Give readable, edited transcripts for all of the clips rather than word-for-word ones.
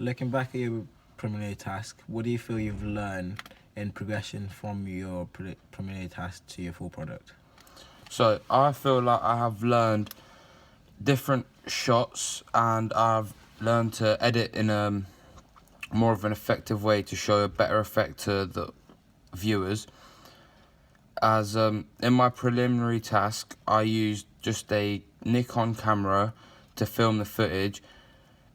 Looking back at your preliminary task, what do you feel you've learned in progression from your preliminary task to your full product? So I feel like I have learned different shots, and I've learned to edit in a more of an effective way to show a better effect to the viewers. As in my preliminary task, I used just a Nikon camera to film the footage.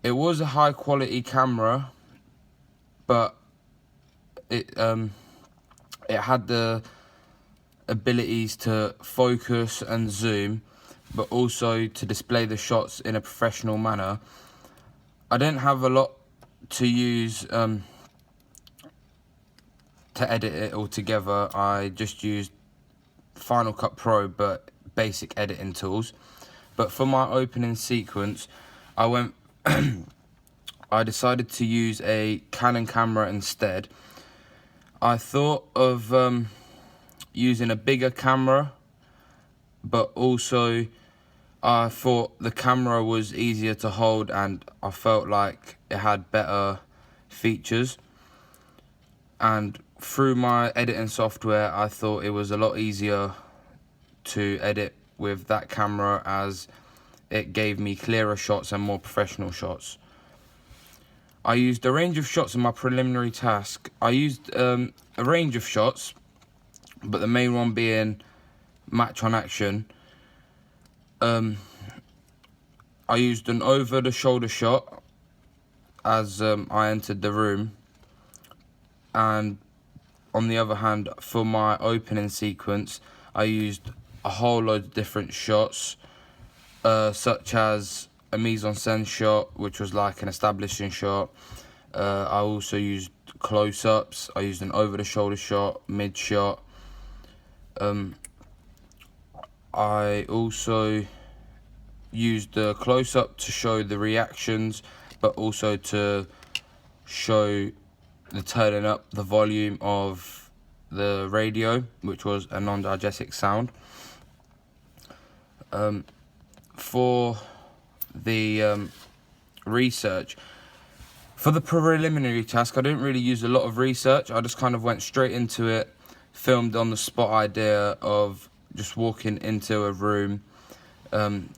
It was a high quality camera, but it had the abilities to focus and zoom, but also to display the shots in a professional manner. I didn't have a lot to use to edit it all together. I just used Final Cut Pro, but basic editing tools. But for my opening sequence, I decided to use a Canon camera instead. I thought of using a bigger camera, but also I thought the camera was easier to hold and I felt like it had better features. And through my editing software, I thought it was a lot easier to edit with that camera, as it gave me clearer shots and more professional shots. I used a range of shots in my preliminary task. I used a range of shots, but the main one being match on action. I used an over-the-shoulder shot as I entered the room, and on the other hand, for my opening sequence, I used a whole load of different shots, such as a mise-en-scène shot, which was like an establishing shot. I also used close-ups. I used an over-the-shoulder shot, mid-shot. I also used the close-up to show the reactions, but also to show the turning up the volume of the radio, which was a non-diegetic sound. For the research, for the preliminary task, I didn't really use a lot of research. I just kind of went straight into it, filmed on the spot idea of just walking into a room,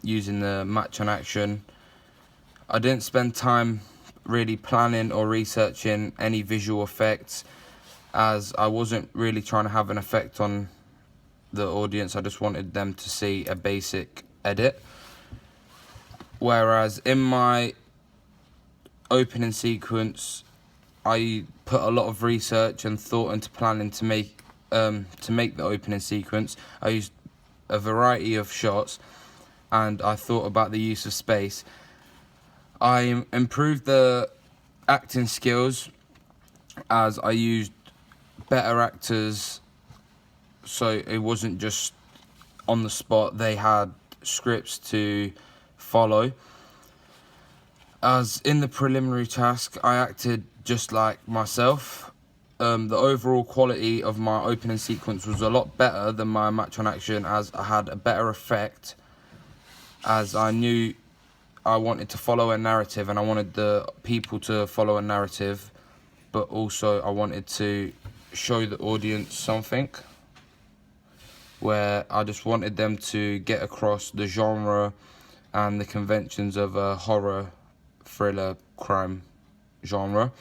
using the match on action. I didn't spend time really planning or researching any visual effects, as I wasn't really trying to have an effect on the audience. I just wanted them to see a basic edit. Whereas in my opening sequence, I put a lot of research and thought into planning to make the opening sequence. I used a variety of shots, and I thought about the use of space. I improved the acting skills, as I used better actors, so it wasn't just on the spot. They had scripts to follow. As in the preliminary task, I acted just like myself. The overall quality of my opening sequence was a lot better than my match on action, as I had a better effect, as I knew I wanted to follow a narrative, and I wanted the people to follow a narrative, but also I wanted to show the audience something, where I just wanted them to get across the genre and the conventions of a horror, thriller, crime genre.